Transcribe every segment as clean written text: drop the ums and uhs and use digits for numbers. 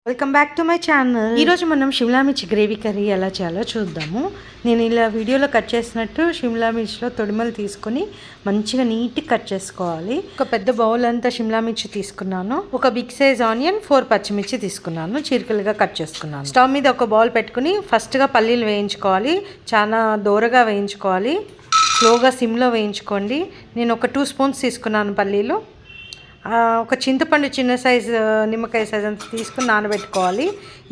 Welcome back to my channel. ఈరోజు మనం షిమ్లా మిర్చి గ్రేవీ కర్రీ ఎలా చేయాలో చూద్దాము. నేను ఇలా వీడియోలో కట్ చేసినట్టు షిమ్లా మిర్చిలో తొడిమలు తీసుకొని మంచిగా నీట్గా కట్ చేసుకోవాలి. ఒక పెద్ద బౌల్ అంతా షిమ్లా మిర్చి తీసుకున్నాను. ఒక బిగ్ సైజ్ ఆనియన్, 4 పచ్చిమిర్చి తీసుకున్నాను, చీరికలుగా కట్ చేసుకున్నాను. స్టవ్ మీద ఒక బౌల్ పెట్టుకుని ఫస్ట్గా పల్లీలు వేయించుకోవాలి. చాలా దూరగా వేయించుకోవాలి, స్లోగా సిమ్లో వేయించుకోండి. నేను ఒక 2 స్పూన్స్ తీసుకున్నాను పల్లీలు. ఒక చింతపండు చిన్న సైజు నిమ్మకాయ సైజ్ అంత తీసుకుని నానబెట్టుకోవాలి.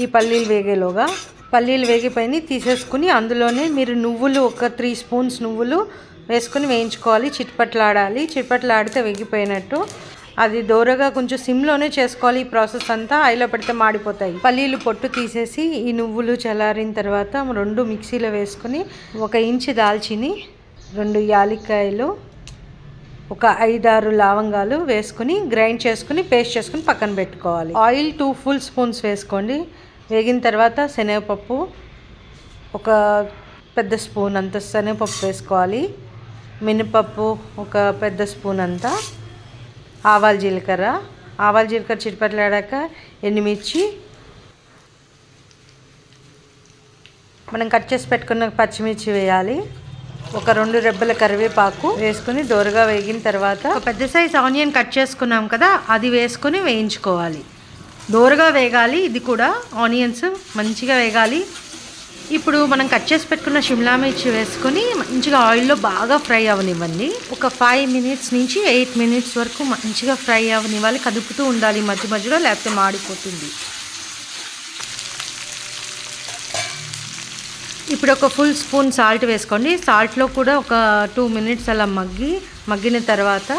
ఈ పల్లీలు వేగేలోగా పల్లీలు వేగిపోయి తీసేసుకుని అందులోనే మీరు నువ్వులు ఒక 3 స్పూన్స్ నువ్వులు వేసుకుని వేయించుకోవాలి. చిట్పట్లాడితే వేగిపోయినట్టు. అది దూరగా కొంచెం సిమ్లోనే చేసుకోవాలి. ఈ ప్రాసెస్ అంతా హైలో పెడితే మాడిపోతాయి. పల్లీలు పొట్టు తీసేసి ఈ నువ్వులు చల్లారిన తర్వాత 2 మిక్సీలో వేసుకుని 1 ఇంచు దాల్చిని, 2 యాలక్కాయలు, ఒక 5-6 లవంగాలు వేసుకుని గ్రైండ్ చేసుకుని పేస్ట్ చేసుకుని పక్కన పెట్టుకోవాలి. ఆయిల్ 2 ఫుల్ స్పూన్స్ వేసుకోండి. వేగిన తర్వాత శనగపప్పు ఒక పెద్ద స్పూన్ అంత శనగపప్పు వేసుకోవాలి. మినపప్పు ఒక పెద్ద స్పూన్ అంతా, ఆవాలు జీలకర్ర చిటపట్లాడాక ఎండుమిర్చి, మనం కట్ చేసి పెట్టుకున్న పచ్చిమిర్చి వేయాలి. ఒక 2 రెబ్బల కరివేపాకు వేసుకుని దోరగా వేగిన తర్వాత ఒక పెద్ద సైజ్ ఆనియన్ కట్ చేసుకున్నాం కదా, అది వేసుకొని వేయించుకోవాలి. దోరగా వేగాలి. ఇది కూడా ఆనియన్స్ మంచిగా వేగాలి. ఇప్పుడు మనం కట్ చేసి పెట్టుకున్న షిమ్లా మిర్చి వేసుకొని మంచిగా ఆయిల్లో బాగా ఫ్రై అవనివ్వండి. ఒక 5 మినిట్స్ నుంచి 8 మినిట్స్ వరకు మంచిగా ఫ్రై అవనివ్వాలి. కదుపుతూ ఉండాలి మధ్య మధ్యలో, లేకపోతే మాడిపోతుంది. ఇప్పుడు ఒక ఫుల్ స్పూన్ సాల్ట్ వేసుకోండి. సాల్ట్లో కూడా ఒక 2 మినిట్స్ అలా మగ్గిన తర్వాత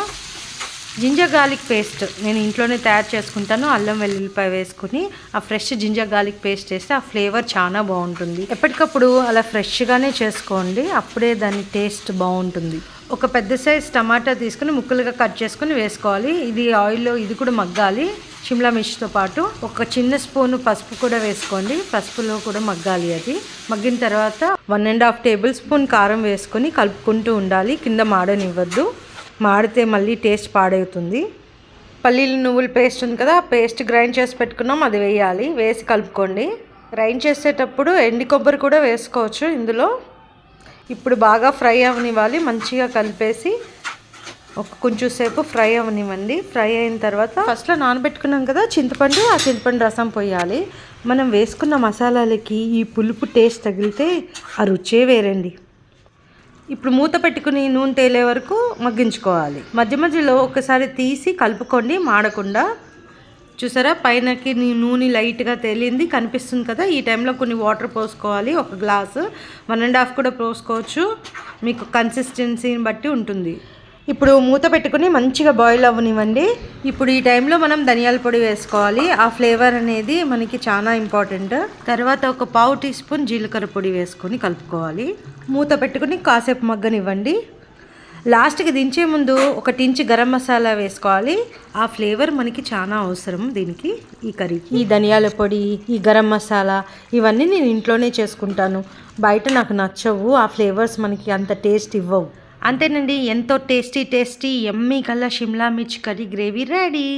జింజర్ గార్లిక్ పేస్ట్ నేను ఇంట్లోనే తయారు చేసుకుంటాను. అల్లం వెల్లుల్లిపాయ వేసుకుని ఆ ఫ్రెష్ జింజర్ గార్లిక్ పేస్ట్ వేస్తే ఆ ఫ్లేవర్ చాలా బాగుంటుంది. ఎప్పటికప్పుడు అలా ఫ్రెష్గానే చేసుకోండి, అప్పుడే దాని టేస్ట్ బాగుంటుంది. ఒక పెద్ద సైజ్ టమాటా తీసుకుని ముక్కలుగా కట్ చేసుకుని వేసుకోవాలి. ఇది ఆయిల్లో ఇది కూడా మగ్గాలి. షిమ్లా మిర్చితో పాటు ఒక చిన్న స్పూను పసుపు కూడా వేసుకోండి. పసుపులో కూడా మగ్గాలి. అది మగ్గిన తర్వాత 1.5 టేబుల్ స్పూన్ కారం వేసుకొని కలుపుకుంటూ ఉండాలి. కింద మాడనివ్వద్దు, మాడితే మళ్ళీ టేస్ట్ పాడవుతుంది. పల్లీలు నువ్వుల పేస్ట్ ఉంది కదా, పేస్ట్ గ్రైండ్ చేసి పెట్టుకున్నాం, అది వేయాలి. వేసి కలుపుకోండి. గ్రైండ్ చేసేటప్పుడు ఎండు కొబ్బరి కూడా వేసుకోవచ్చు ఇందులో. ఇప్పుడు బాగా ఫ్రై అవనివ్వాలి. మంచిగా కలిపేసి కొంచెం సేపు ఫ్రై అవనివ్వండి. ఫ్రై అయిన తర్వాత ఫస్ట్లో నానబెట్టుకున్నాం కదా చింతపండు, ఆ చింతపండు రసం పోయాలి. మనం వేసుకున్న మసాలాలకి ఈ పులుపు టేస్ట్ తగిలితే ఆ రుచే వేరండి. ఇప్పుడు మూత పెట్టుకుని నూనె తేలే వరకు మగ్గించుకోవాలి. మధ్య మధ్యలో ఒకసారి తీసి కలుపుకోండి మాడకుండా. చూసారా, పైనకి నూనె లైట్గా తేలింది కనిపిస్తుంది కదా. ఈ టైంలో కొన్ని వాటర్ పోసుకోవాలి. 1 గ్లాసు, 1.5 కూడా పోసుకోవచ్చు, మీకు కన్సిస్టెన్సీని బట్టి ఉంటుంది. ఇప్పుడు మూత పెట్టుకుని మంచిగా బాయిల్ అవ్వనివ్వండి. ఇప్పుడు ఈ టైంలో మనం ధనియాల పొడి వేసుకోవాలి. ఆ ఫ్లేవర్ అనేది మనకి చాలా ఇంపార్టెంట్. తర్వాత ఒక 1/2 టీ స్పూన్ జీలకర్ర పొడి వేసుకొని కలుపుకోవాలి. మూత పెట్టుకుని కాసేపు మగ్గనివ్వండి. లాస్ట్కి దించే ముందు 1 ఇంచు గరం మసాలా వేసుకోవాలి. ఆ ఫ్లేవర్ మనకి చాలా అవసరం దీనికి, ఈ కర్రీకి. ఈ ధనియాల పొడి, ఈ గరం మసాలా ఇవన్నీ నేను ఇంట్లోనే చేసుకుంటాను. బయట నాకు నచ్చవు, ఆ ఫ్లేవర్స్ మనకి అంత టేస్ట్ ఇవ్వవు. అంతేనండి, ఎంతో టేస్టీ యమ్మీ కల్లా షిమ్లా మిర్చి కర్రీ గ్రేవీ రెడీ.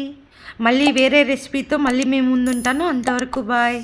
మళ్ళీ వేరే రెసిపీతో మళ్ళీ మేము ముందుంటాను. అంతవరకు బాయ్.